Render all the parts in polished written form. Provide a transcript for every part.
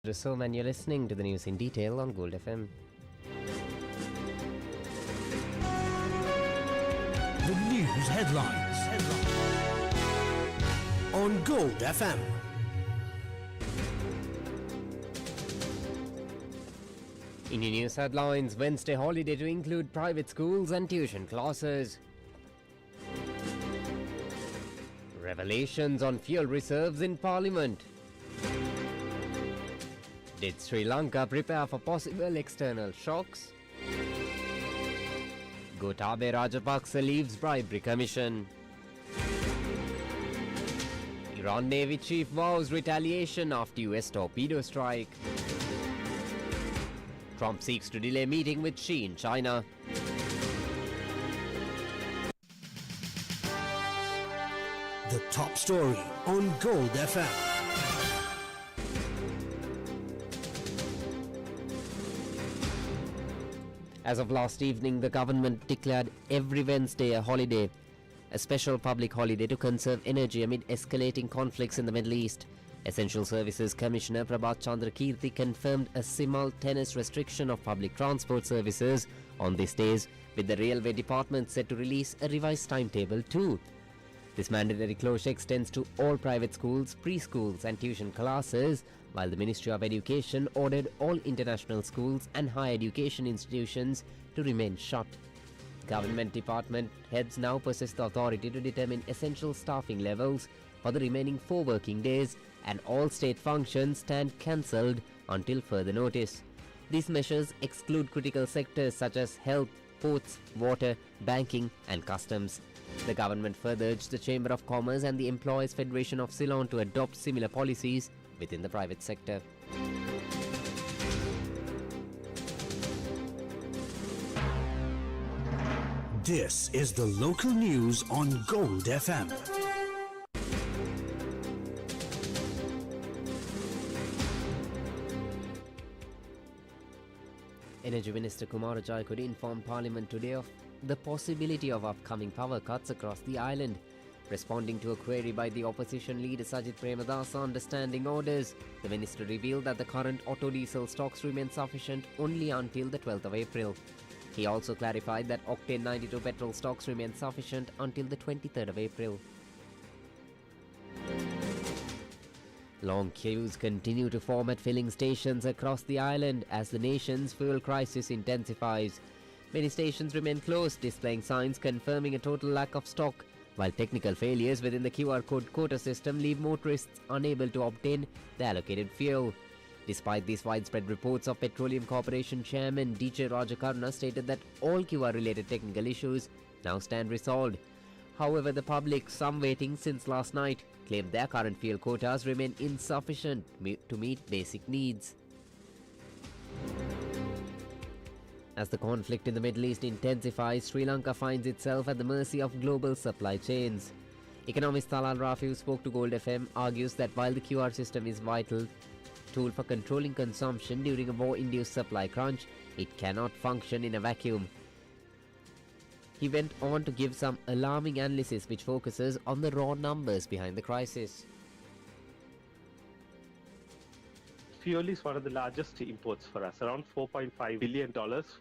Rasom, and you're listening to the news in detail on Gold FM. The news headlines on Gold FM. In your news headlines, Wednesday holiday to include private schools and tuition classes. Revelations on fuel reserves in Parliament. Did Sri Lanka prepare for possible external shocks? Gotabaya Rajapaksa leaves bribery commission. Iran Navy chief vows retaliation after US torpedo strike. Trump seeks to delay meeting with Xi in China. The top story on Gold FM. As of last evening, the government declared every Wednesday a holiday, a special public holiday to conserve energy amid escalating conflicts in the Middle East. Essential Services Commissioner Prabhat Chandra Kirti confirmed a simultaneous restriction of public transport services on these days, with the Railway Department set to release a revised timetable too. This mandatory closure extends to all private schools, preschools and tuition classes, while the Ministry of Education ordered all international schools and higher education institutions to remain shut. Government department heads now possess the authority to determine essential staffing levels for the remaining 4 working days, and all state functions stand cancelled until further notice. These measures exclude critical sectors such as health, ports, water, banking and customs. The government further urged the Chamber of Commerce and the Employees Federation of Ceylon to adopt similar policies within the private sector. This is the local news on Gold FM. Energy Minister Kumar Jayakodi informed Parliament today of the possibility of upcoming power cuts across the island. Responding to a query by the opposition leader Sajith Premadasa on standing orders, the minister revealed that the current auto diesel stocks remain sufficient only until the 12th of April. He also clarified that Octane 92 petrol stocks remain sufficient until the 23rd of April. Long queues continue to form at filling stations across the island as the nation's fuel crisis intensifies. Many stations remain closed, displaying signs confirming a total lack of stock, while technical failures within the QR code quota system leave motorists unable to obtain the allocated fuel. Despite these widespread reports, of Petroleum Corporation Chairman DJ Rajakarna stated that all QR-related technical issues now stand resolved. However, the public, some waiting since last night, claim their current fuel quotas remain insufficient to meet basic needs. As the conflict in the Middle East intensifies, Sri Lanka finds itself at the mercy of global supply chains. Economist Talal Rafi, who spoke to Gold FM, argues that while the QR system is a vital tool for controlling consumption during a war-induced supply crunch, it cannot function in a vacuum. He went on to give some alarming analysis which focuses on the raw numbers behind the crisis. Fuel is one of the largest imports for us. Around $4.5 billion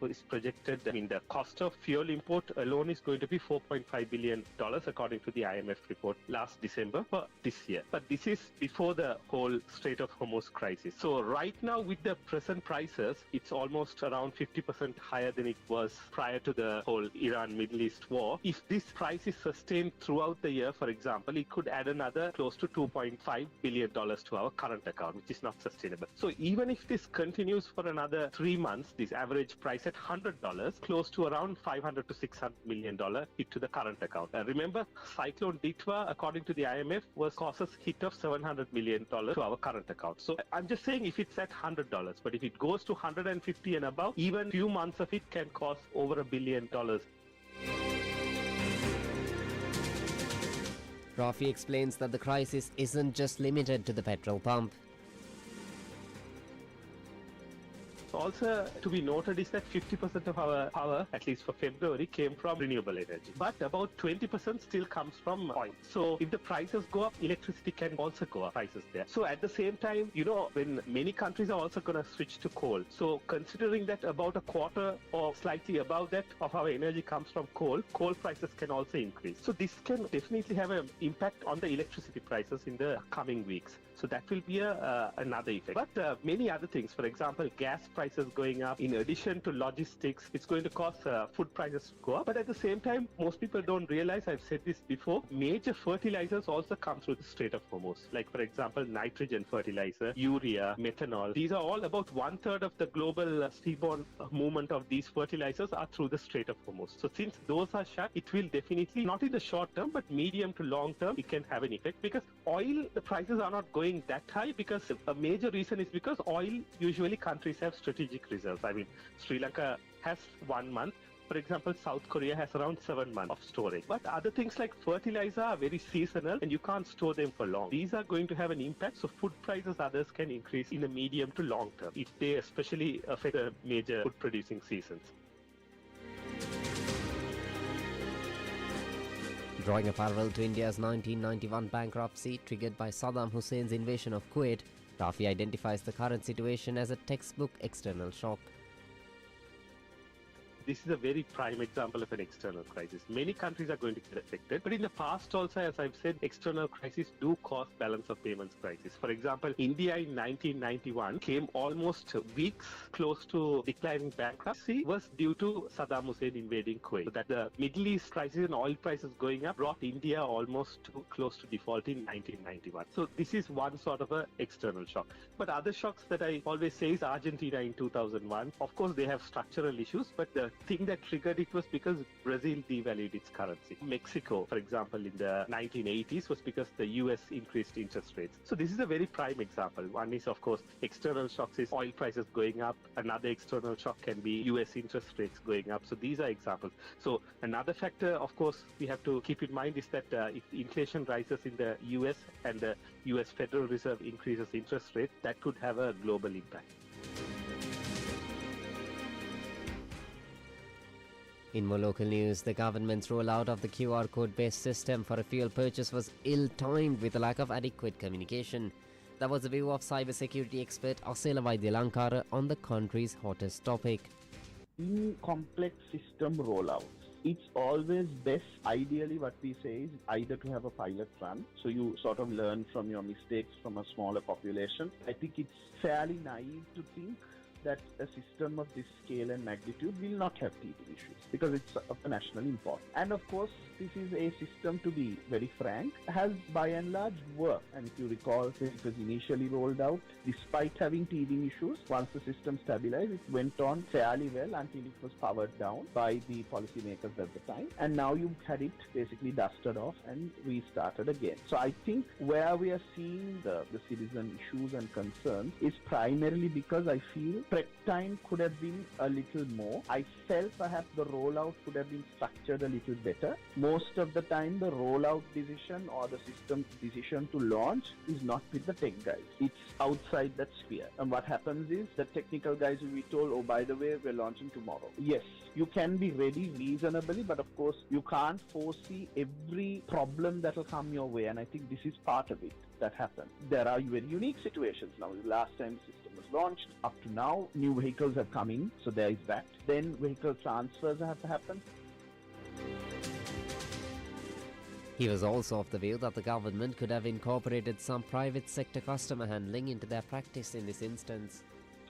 is projected. The cost of fuel import alone is going to be $4.5 billion according to the IMF report last December for this year. But this is before the whole Strait of Hormuz crisis. So right now with the present prices, it's almost around 50% higher than it was prior to the whole Iran-Middle East war. If this price is sustained throughout the year, for example, it could add another close to $2.5 billion to our current account, which is not sustainable. So even if this continues for another 3 months, this average price at $100, close to around $500 to $600 million hit to the current account. Remember, Cyclone Ditwa, according to the IMF, was causes hit of $700 million to our current account. So I'm just saying if it's at $100, but if it goes to 150 and above, even few months of it can cost over $1 billion. Rafi explains that the crisis isn't just limited to the petrol pump. Also, to be noted is that 50% of our power, at least for February, came from renewable energy. But about 20% still comes from oil. So if the prices go up, electricity can also go up prices there. So at the same time, when many countries are also going to switch to coal. So considering that about a quarter or slightly above that of our energy comes from coal prices can also increase. So this can definitely have an impact on the electricity prices in the coming weeks. So that will be another effect. But many other things, for example, gas prices going up. In addition to logistics, it's going to cause food prices to go up. But at the same time, most people don't realize, I've said this before, major fertilizers also come through the Strait of Hormuz. Like, for example, nitrogen fertilizer, urea, methanol. These are all about 1/3 of the global seaborne movement of these fertilizers are through the Strait of Hormuz. So since those are shut, it will definitely, not in the short term, but medium to long term, it can have an effect. Because oil, the prices are not going that high, because a major reason is because oil, usually countries have strategic reserves. I mean, Sri Lanka has 1 month. For example, South Korea has around 7 months of storage. But other things like fertilizer are very seasonal and you can't store them for long. These are going to have an impact. So food prices, others can increase in the medium to long term if they especially affect the major food producing seasons. Drawing a parallel to India's 1991 bankruptcy triggered by Saddam Hussein's invasion of Kuwait, Rafi identifies the current situation as a textbook external shock. This is a very prime example of an external crisis. Many countries are going to get affected, but in the past also, as I've said, external crises do cause balance of payments crisis. For example, India in 1991 came almost weeks close to declaring bankruptcy was due to Saddam Hussein invading Kuwait. So that the Middle East crisis and oil prices going up brought India almost close to default in 1991. So this is one sort of a external shock. But other shocks that I always say is Argentina in 2001. Of course, they have structural issues, but the thing that triggered it was because Brazil devalued its currency. Mexico, for example, in the 1980s was because the US increased interest rates. So this is a very prime example. One is, of course, external shocks is oil prices going up. Another external shock can be US interest rates going up. So these are examples. So another factor, of course, we have to keep in mind is that if inflation rises in the US and the US Federal Reserve increases interest rates, that could have a global impact. In more local news, the government's rollout of the QR code-based system for a fuel purchase was ill-timed with a lack of adequate communication. That was the view of cybersecurity expert Asela Vaidyalankara on the country's hottest topic. In complex system rollouts, it's always best, ideally what we say is either to have a pilot run, so you sort of learn from your mistakes from a smaller population. I think it's fairly naive to think that a system of this scale and magnitude will not have teething issues because it's of a national import. And of course, this is a system, to be very frank, has by and large worked. And if you recall, when it was initially rolled out, despite having teething issues, once the system stabilized, it went on fairly well until it was powered down by the policymakers at the time. And now you've had it basically dusted off and restarted again. So I think where we are seeing the citizen issues and concerns is primarily because I feel prep time could have been a little more. I felt perhaps the rollout could have been structured a little better. Most of the time, the rollout decision or the system decision to launch is not with the tech guys. It's outside that sphere. And what happens is the technical guys will be told, oh, by the way, we're launching tomorrow. Yes, you can be ready reasonably, but of course, you can't foresee every problem that will come your way. And I think this is part of it that happens. There are very unique situations now. The last time the system was launched, up to now, new vehicles have come in, so there is that. Then vehicle transfers have to happen. He was also of the view that the government could have incorporated some private sector customer handling into their practice in this instance.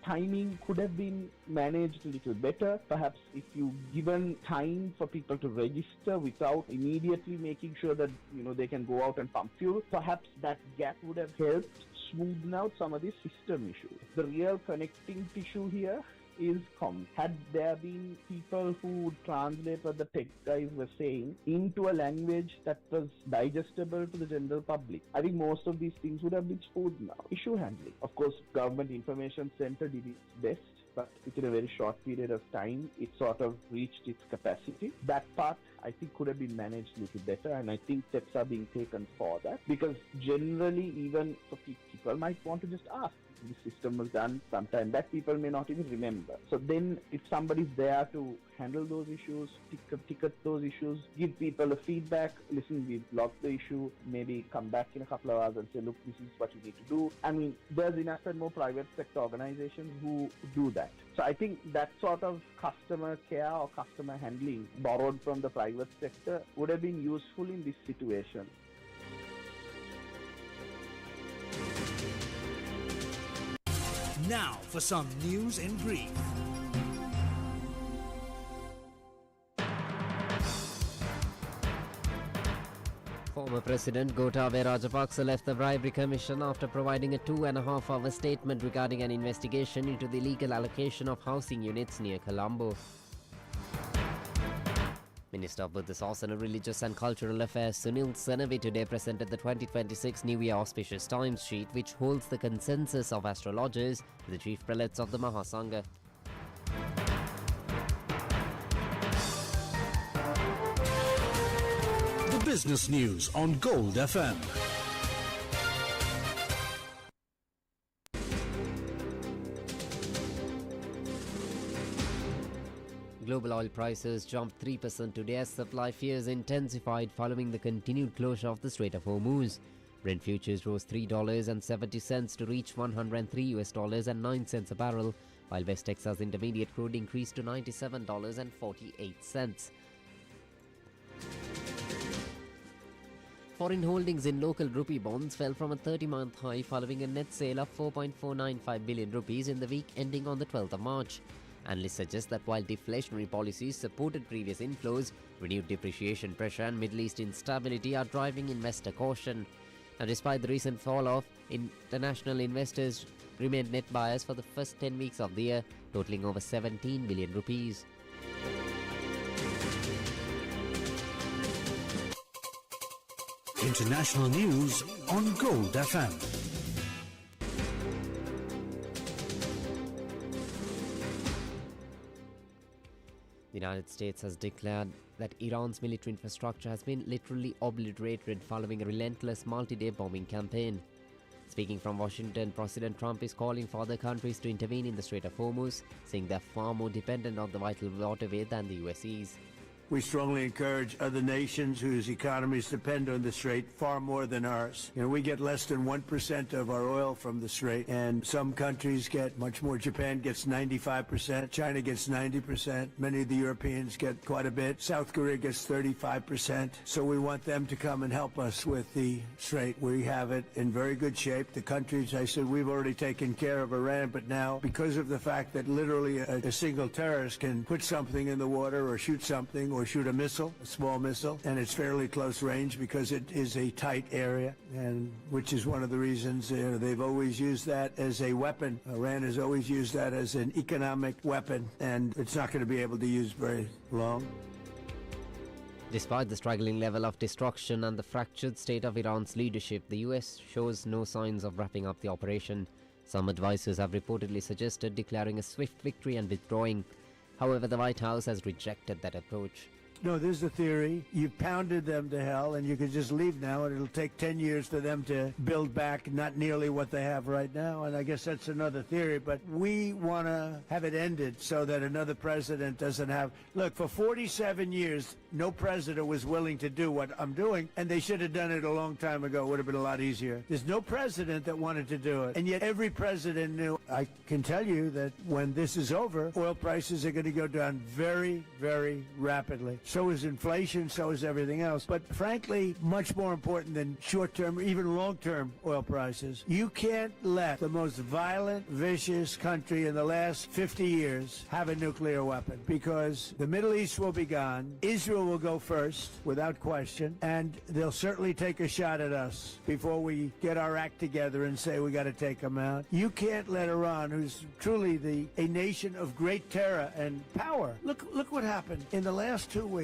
Timing could have been managed a little better. Perhaps if you given time for people to register without immediately making sure that they can go out and pump fuel, perhaps that gap would have helped smoothen out some of these system issues. The real connecting tissue here is had there been people who would translate what the tech guys were saying into a language that was digestible to the general public, I think most of these things would have been smoothed now. Issue handling. Of course, Government Information Center did its best but within a very short period of time, it sort of reached its capacity. That part, I think, could have been managed a little better, and I think steps are being taken for that, because generally, even for people might want to just ask. This system was done sometime that people may not even remember. So then if somebody's there to handle those issues, ticket those issues, give people a feedback, listen, we've logged the issue, maybe come back in a couple of hours and say, look, this is what you need to do. I mean, there's enough and more private sector organizations who do that. So I think that sort of customer care or customer handling borrowed from the private sector would have been useful in this situation. Now for some news in brief. Former President Gotabaya Rajapaksa left the Bribery Commission after providing a 2.5-hour statement regarding an investigation into the illegal allocation of housing units near Colombo. Minister of Buddha Sasana, Religious and Cultural Affairs Sunil Sanavi today presented the 2026 New Year Auspicious Times sheet, which holds the consensus of astrologers to the chief prelates of the Mahasangha. The business news on Gold FM. Global oil prices jumped 3% today as supply fears intensified following the continued closure of the Strait of Hormuz. Brent futures rose $3.70 to reach $103.09 a barrel, while West Texas Intermediate crude increased to $97.48. Foreign holdings in local rupee bonds fell from a 30-month high following a net sale of 4.495 billion rupees in the week ending on the 12th of March. Analysts suggest that while deflationary policies supported previous inflows, renewed depreciation pressure and Middle East instability are driving investor caution. Now, despite the recent fall-off, international investors remained net buyers for the first 10 weeks of the year, totaling over 17 billion rupees. International news on Gold FM. The United States has declared that Iran's military infrastructure has been literally obliterated following a relentless multi-day bombing campaign. Speaking from Washington, President Trump is calling for other countries to intervene in the Strait of Hormuz, saying they're far more dependent on the vital waterway than the US is. We strongly encourage other nations whose economies depend on the Strait far more than ours. You know, we get less than 1% of our oil from the Strait, and some countries get much more. Japan gets 95%, China gets 90%, many of the Europeans get quite a bit, South Korea gets 35%. So we want them to come and help us with the Strait. We have it in very good shape. The countries, I said, we've already taken care of Iran, but now, because of the fact that literally a single terrorist can put something in the water or shoot something or shoot a missile, a small missile, and it's fairly close range because it is a tight area, and which is one of the reasons they've always used that as a weapon. Iran has always used that as an economic weapon, and it's not going to be able to use very long. Despite the struggling level of destruction and the fractured state of Iran's leadership, the US shows no signs of wrapping up the operation. Some advisors have reportedly suggested declaring a swift victory and withdrawing. However, the White House has rejected that approach. No, there's the theory. You've pounded them to hell, and you can just leave now, and it'll take 10 years for them to build back not nearly what they have right now, and I guess that's another theory, but we want to have it ended so that another president doesn't have... Look, for 47 years, no president was willing to do what I'm doing, and they should have done it a long time ago. It would have been a lot easier. There's no president that wanted to do it, and yet every president knew. I can tell you that when this is over, oil prices are going to go down very, very rapidly. So is inflation, so is everything else. But frankly, much more important than short-term or even long-term oil prices, you can't let the most violent, vicious country in the last 50 years have a nuclear weapon, because the Middle East will be gone, Israel will go first, without question, and they'll certainly take a shot at us before we get our act together and say we got to take them out. You can't let Iran, who's truly a nation of great terror and power. Look what happened in the last 2 weeks.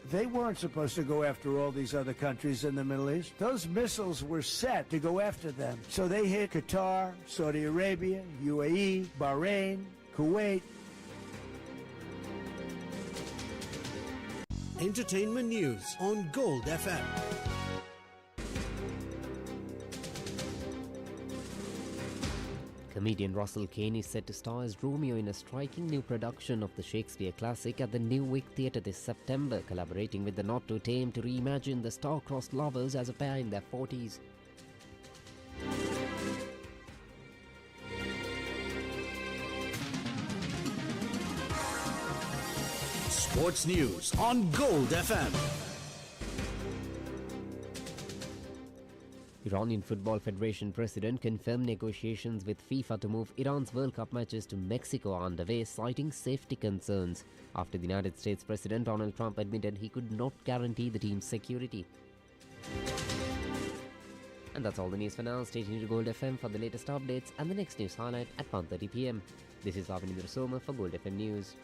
They weren't supposed to go after all these other countries in the Middle East. Those missiles were set to go after them. So they hit Qatar, Saudi Arabia, UAE, Bahrain, Kuwait. Entertainment news on Gold FM. Comedian Russell Kane is set to star as Romeo in a striking new production of the Shakespeare classic at the New Vic Theatre this September, collaborating with the Not Too Tame to reimagine the star-crossed lovers as a pair in their 40s. Sports news on Gold FM. Iranian Football Federation president confirmed negotiations with FIFA to move Iran's World Cup matches to Mexico are underway, citing safety concerns after the United States President Donald Trump admitted he could not guarantee the team's security. And that's all the news for now. Stay tuned to Gold FM for the latest updates and the next news highlight at 1:30 p.m. This is Avinindra Soma for Gold FM News.